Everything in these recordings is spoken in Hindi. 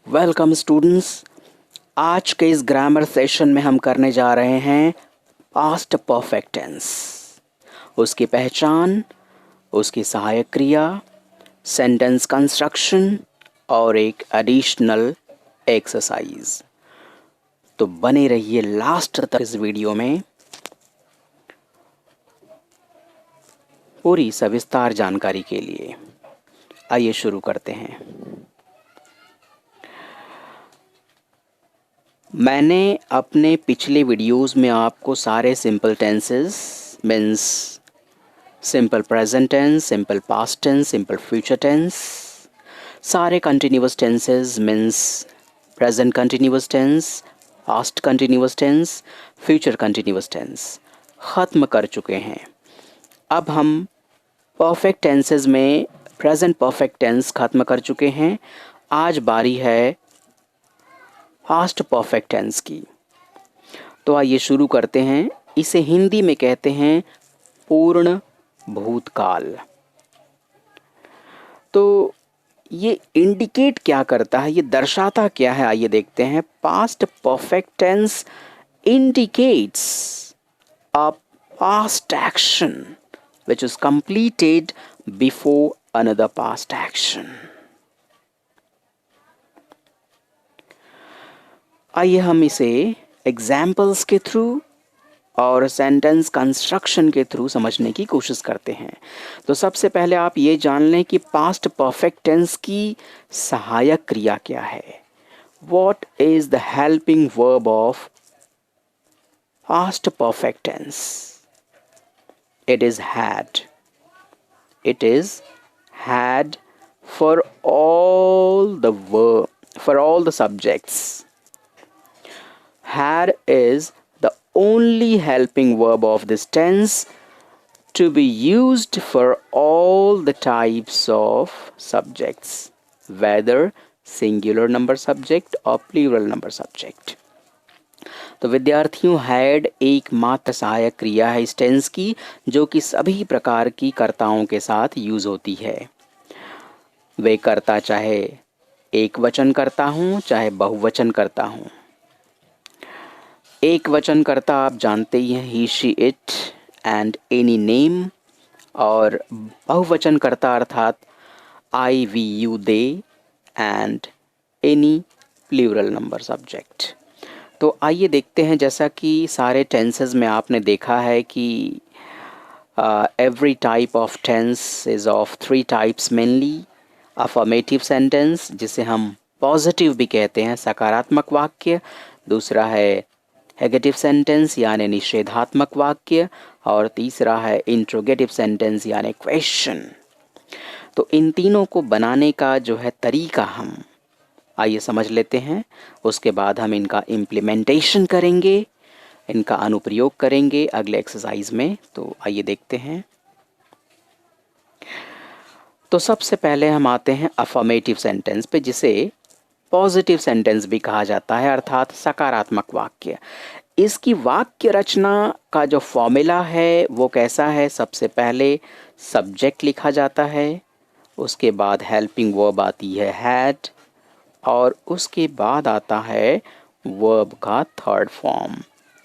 Welcome students. आज के इस ग्रामर सेशन में हम करने जा रहे हैं पास्ट परफेक्ट टेंस, उसकी पहचान, उसकी सहायक क्रिया, सेंटेंस कंस्ट्रक्शन और एक एडिशनल एक्सरसाइज। तो बने रहिए लास्ट तक इस वीडियो में पूरी सविस्तार जानकारी के लिए। आइए शुरू करते हैं। मैंने अपने पिछले वीडियोस में आपको सारे simple tenses means simple present tense, simple past tense, simple future tense, सारे continuous tenses means present continuous tense, past continuous tense, future continuous tense ख़त्म कर चुके हैं। अब हम परफेक्ट टेंसेस में प्रेजेंट परफेक्ट टेंस ख़त्म कर चुके हैं। आज बारी है पास्ट परफेक्ट टेंस की। तो आइए शुरू करते हैं। इसे हिंदी में कहते हैं पूर्ण भूतकाल। तो ये इंडिकेट क्या करता है, ये दर्शाता क्या है, आइए देखते हैं। Past perfect tense indicates a past action which is completed before another past action. आइए हम इसे एग्जाम्पल्स के थ्रू और सेंटेंस कंस्ट्रक्शन के थ्रू समझने की कोशिश करते हैं। तो सबसे पहले आप ये जान लें कि पास्ट परफेक्ट टेंस की सहायक क्रिया क्या है। What is the helping verb of past perfect tense? It is had. It is had for all the subjects. Had is the only helping verb of this tense to be used for all the types of subjects, whether singular number subject or plural number subject. तो विद्यार्थियों, हैड एकमात्र सहायक क्रिया है इस टेंस की जो कि सभी प्रकार की कर्ताओं के साथ यूज होती है। वे कर्ता चाहे एक वचन करता हूँ चाहे बहुवचन करता हूँ। एक वचन करता आप जानते ही हैं, he she it and any name, और बहुवचन करता अर्थात I we you they and any plural number subject. तो आइए देखते हैं, जैसा कि सारे टेंसेस में आपने देखा है कि every type of tense is of 3 types mainly. Affirmative sentence, जिसे हम पॉजिटिव भी कहते हैं, सकारात्मक वाक्य। दूसरा है नेगेटिव सेंटेंस यानी निषेधात्मक वाक्य। और तीसरा है इंट्रोगेटिव सेंटेंस यानी क्वेश्चन। तो इन तीनों को बनाने का जो है तरीका हम आइए समझ लेते हैं। उसके बाद हम इनका इम्प्लीमेंटेशन करेंगे, इनका अनुप्रयोग करेंगे अगले एक्सरसाइज में। तो आइए देखते हैं। तो सबसे पहले हम आते हैं अफर्मेटिव सेंटेंस पे, जिसे पॉजिटिव सेंटेंस भी कहा जाता है, अर्थात सकारात्मक वाक्य। इसकी वाक्य रचना का जो फॉर्मूला है वो कैसा है। सबसे पहले सब्जेक्ट लिखा जाता है, उसके बाद हेल्पिंग वर्ब आती है हैड, और उसके बाद आता है वर्ब का थर्ड फॉर्म,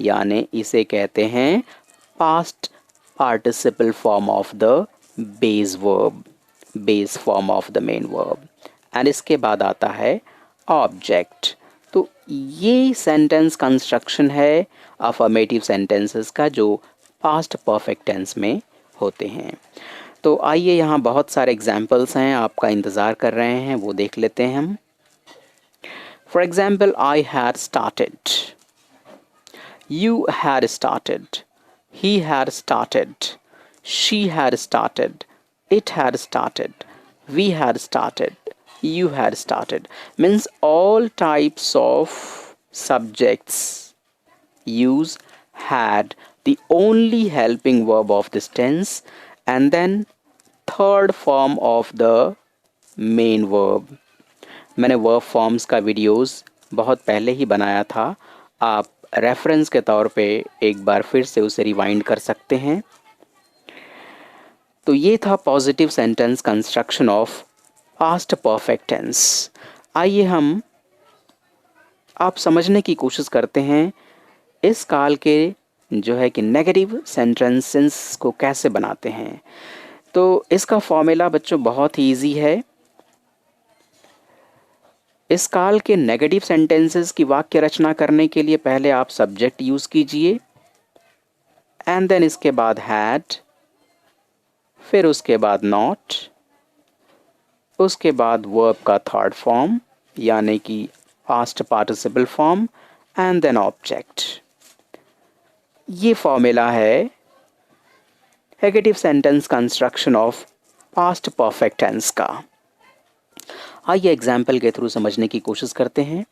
यानी इसे कहते हैं past participle form of the base verb, base form of the main verb. And इसके बाद आता है ऑब्जेक्ट। तो ये सेंटेंस कंस्ट्रक्शन है अफर्मेटिव सेंटेंसेस का जो पास्ट परफेक्ट टेंस में होते हैं। तो आइए, यहाँ बहुत सारे एग्जाम्पल्स हैं, आपका इंतज़ार कर रहे हैं, वो देख लेते हैं हम। For example, I had started, you had started, he had started, she had started, it had started, we had started, you had started. Means all types of subjects use had, the only helping verb of this tense, and then third form of the main verb. मैंने वर्ब फॉर्म्स का वीडियोस बहुत पहले ही बनाया था, आप रेफरेंस के तौर पे एक बार फिर से उसे रिवाइंड कर सकते हैं। तो ये था positive sentence construction of past perfect tense. आइए हम आप समझने की कोशिश करते हैं इस काल के जो है कि नेगेटिव सेंटेंसेस को कैसे बनाते हैं। तो इसका फॉर्मूला बच्चों बहुत ही ईजी है। इस काल के नेगेटिव सेंटेंसेस की वाक्य रचना करने के लिए पहले आप सब्जेक्ट यूज कीजिए, एंड देन इसके बाद हैड, फिर उसके बाद नॉट, उसके बाद वर्ब का थर्ड फॉर्म यानी कि past participle form, and then object. ये फॉर्मूला है negative sentence construction of past perfect tense का। आइए एग्जाम्पल के थ्रू समझने की कोशिश करते हैं।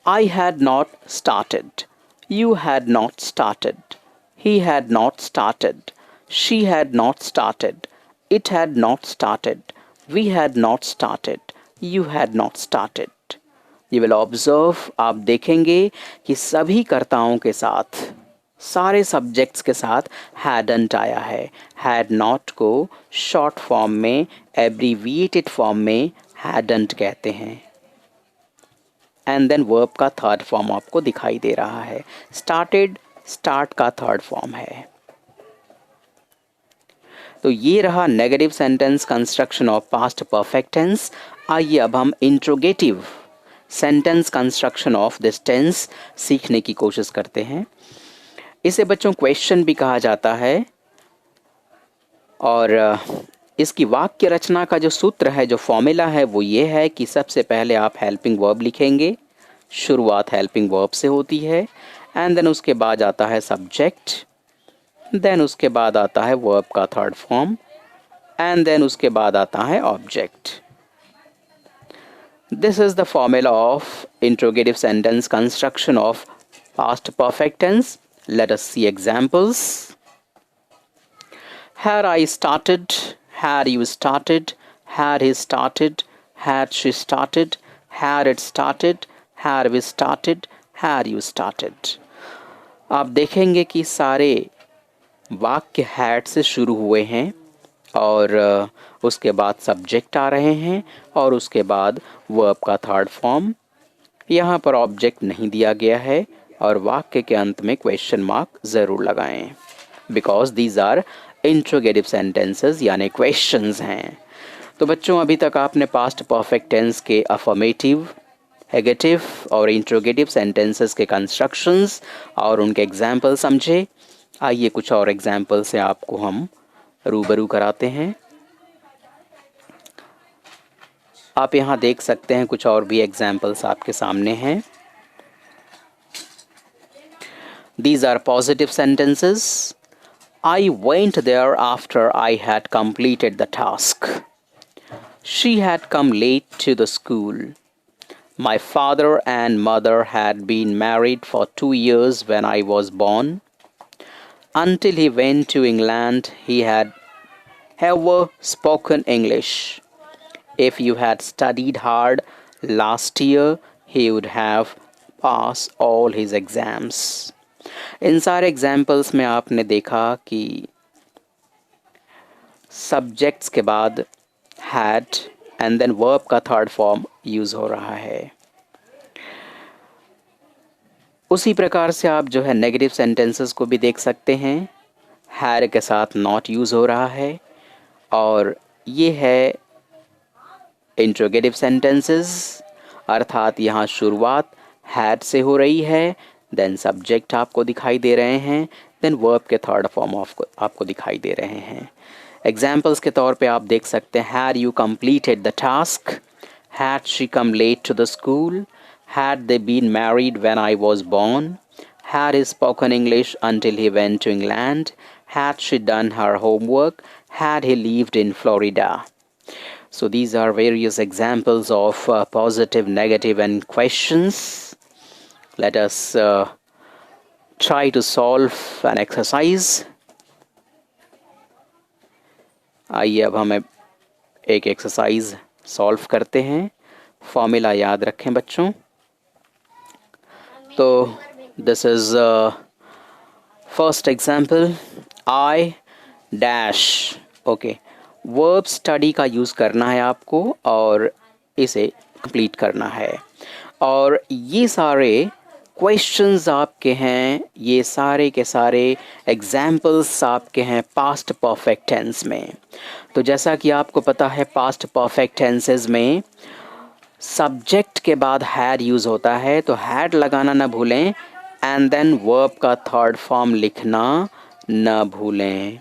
I had not started. You had not started. He had not started. She had not started. It had not started. We had not started. You had not started. You will observe, आप देखेंगे कि सभी कर्ताओं के साथ, सारे सब्जेक्ट्स के साथ hadn't आया है। had not को शॉर्ट फॉर्म में, एब्रीविएटेड फॉर्म में hadn't कहते हैं। एंड देन वर्ब का थर्ड फॉर्म आपको दिखाई दे रहा है। स्टार्टेड स्टार्ट का थर्ड फॉर्म है। तो ये रहा negative sentence construction of past perfect tense. आइए अब हम interrogative sentence construction of this tense सीखने की कोशिश करते हैं। इसे बच्चों क्वेश्चन भी कहा जाता है, और इसकी वाक्य रचना का जो सूत्र है, जो फॉर्मूला है, वो ये है कि सबसे पहले आप हेल्पिंग वर्ब लिखेंगे। शुरुआत हेल्पिंग वर्ब से होती है, एंड देन उसके बाद आता है सब्जेक्ट, देन उसके बाद आता है वर्ब का थर्ड फॉर्म, एंड देन उसके बाद आता है object. This is the formula of interrogative sentence construction of past perfect tense. Let us see examples. Had I started, had you started, had he started, had she started, had it started, had we started, had you started। आप देखेंगे कि सारे वाक्य had से शुरू हुए हैं, और उसके बाद सब्जेक्ट आ रहे हैं, और उसके बाद वर्ब का थर्ड फॉर्म। यहाँ पर ऑब्जेक्ट नहीं दिया गया है, और वाक्य के अंत में क्वेश्चन मार्क ज़रूर लगाएं, because these are interrogative sentences यानी क्वेश्चंस हैं। तो बच्चों, अभी तक आपने पास्ट परफेक्ट टेंस के अफर्मेटिव, नेगेटिव और इंट्रोगेटिव सेंटेंसेस के कंस्ट्रक्शंस और उनके एग्जाम्पल समझे। आइए कुछ और एग्जाम्पल से आपको हम रूबरू कराते हैं। आप यहाँ देख सकते हैं कुछ और भी एग्जाम्पल्स आपके सामने हैं। These are positive sentences. I went there after I had completed the task. She had come late to the school. My father and mother had been married for 2 years when I was born. Until he went to England, he had ever spoken English. If you had studied hard last year, he would have passed all his exams. इन सारे एग्जाम्पल्स में आपने देखा कि सब्जेक्ट्स के बाद हैड एंड देन वर्ब का थर्ड फॉर्म यूज़ हो रहा है। उसी प्रकार से आप जो है नेगेटिव सेंटेंसेस को भी देख सकते हैं। हैड के साथ नॉट यूज़ हो रहा है, और ये है इंट्रोगेटिव सेंटेंसेस, अर्थात यहाँ शुरुआत हैड से हो रही है, देन सब्जेक्ट आपको दिखाई दे रहे हैं, देन वर्ब के थर्ड फॉर्म आपको दिखाई दे रहे हैं। एग्जाम्पल्स के तौर पे आप देख सकते हैं, had you completed the task, had she come late to the school, had they been married when I was born, had he spoken English until he went to England, had she done her homework, had he lived in Florida. So these are various examples of positive, negative and questions. Let us try to solve an exercise. आइए अब हम एक एक्सरसाइज सॉल्व करते हैं। फॉर्मूला याद रखें बच्चों। तो this is first example, I dash. Okay, verb study का यूज़ करना है आपको और इसे कंप्लीट करना है। और ये सारे क्वेश्चंस आपके हैं, ये सारे के सारे एग्जाम्पल्स आपके हैं पास्ट परफेक्ट टेंस में। तो जैसा कि आपको पता है पास्ट परफेक्ट टेंसेस में सब्जेक्ट के बाद हैड यूज़ होता है, तो हैड लगाना ना भूलें एंड देन वर्ब का थर्ड फॉर्म लिखना ना भूलें।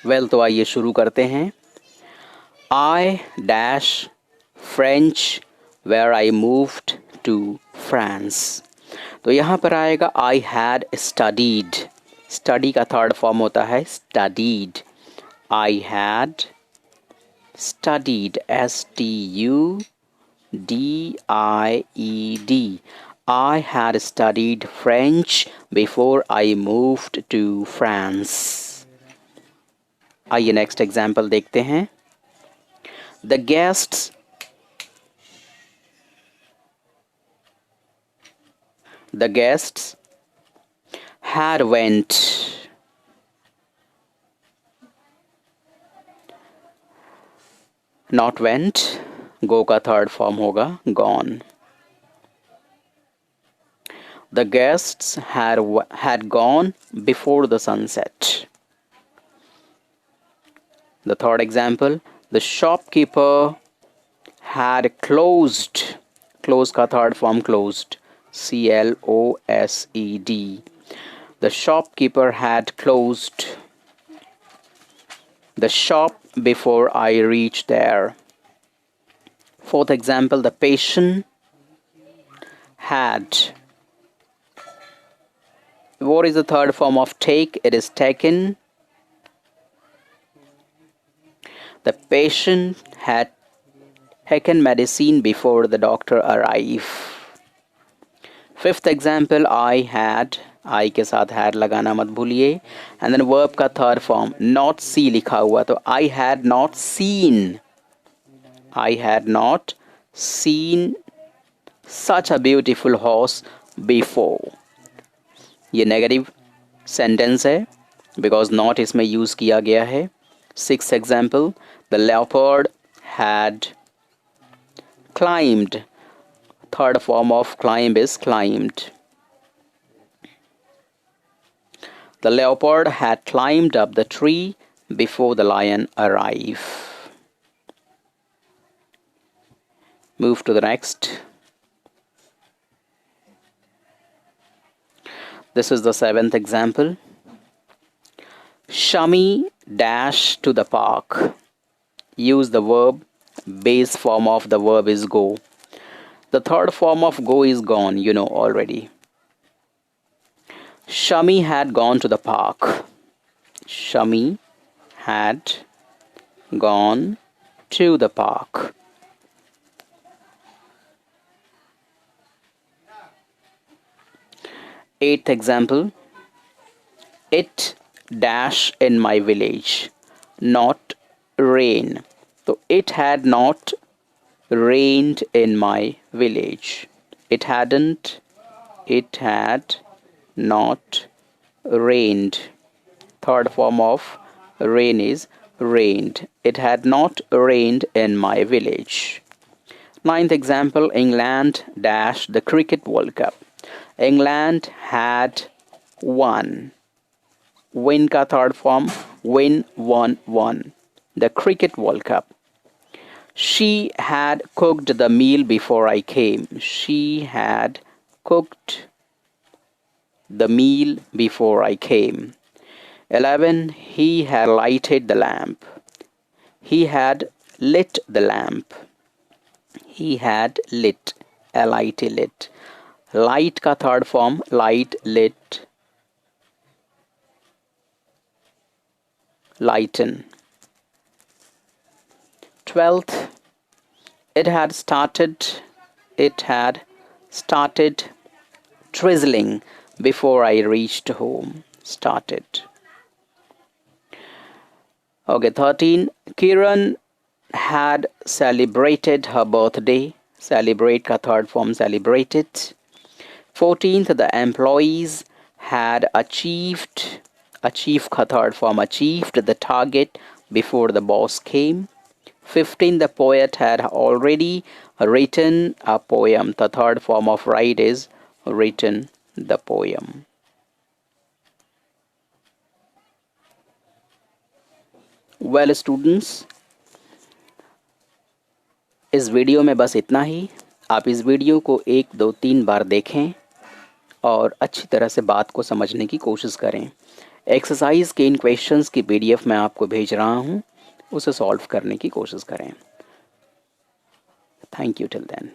वेल, तो आइए शुरू करते हैं। I dash French where I moved to France। तो यहाँ पर आएगा I had studied। स्टडी का थर्ड फॉर्म होता है studied। I had studied, STUDIED। I had studied French before I moved to France। आइए नेक्स्ट एग्जाम्पल देखते हैं। The guests had went। Not went, go का थर्ड फॉर्म होगा gone। The guests had gone before the sunset। The third example, the shopkeeper had closed। Close का third form closed, CLOSED। The shopkeeper had closed the shop before I reached there। Fourth example, the patient had। What is the third form of take? It is taken। The patient had taken medicine before the doctor arrived। Fifth example, I had। I के साथ had लगाना मत भूलिए। And then verb का third form, not see लिखा हुआ, तो I had not seen। I had not seen such a beautiful horse before। ये नेगेटिव सेंटेंस है बिकॉज नॉट इसमें यूज़ किया गया है। Sixth example, the leopard had climbed। Third form of climb is climbed। The leopard had climbed up the tree before the lion arrived। Move to the next। This is the seventh example। Shami dashed to the park। Use the verb, base form of the verb is go। The third form of go is gone, you know already। Shami had gone to the park। Shami had gone to the park। Eighth example, it dash in my village, not rain। So it had not rained in my village। It hadn't, it had not rained। Third form of rain is rained। It had not rained in my village। Ninth example, England dash the cricket world cup। England had won। Win का third form, win, won, won। The cricket world cup। She had cooked the meal before I came। She had cooked the meal before I came। 11. He had lighted the lamp। He had lit the lamp। He had lit, L-I-T, lit। Light का third form, light, lit, lighten। 12th, it had started drizzling before I reached home। Started। Okay, 13, Kiran had celebrated her birthday। Celebrate का third form, celebrated। 14th, the employees had achieved का third form, achieved the target before the boss came। 15, the poet had already written a poem. The third form of write is written the poem. Well students, इस वीडियो में बस इतना ही। आप इस वीडियो को 1, 2, 3 बार देखें और अच्छी तरह से बात को समझने की कोशिश करें। एक्सरसाइज के इन क्वेश्चंस की PDF मैं आपको भेज रहा हूँ, उसे सॉल्व करने की कोशिश करें। Thank you till then.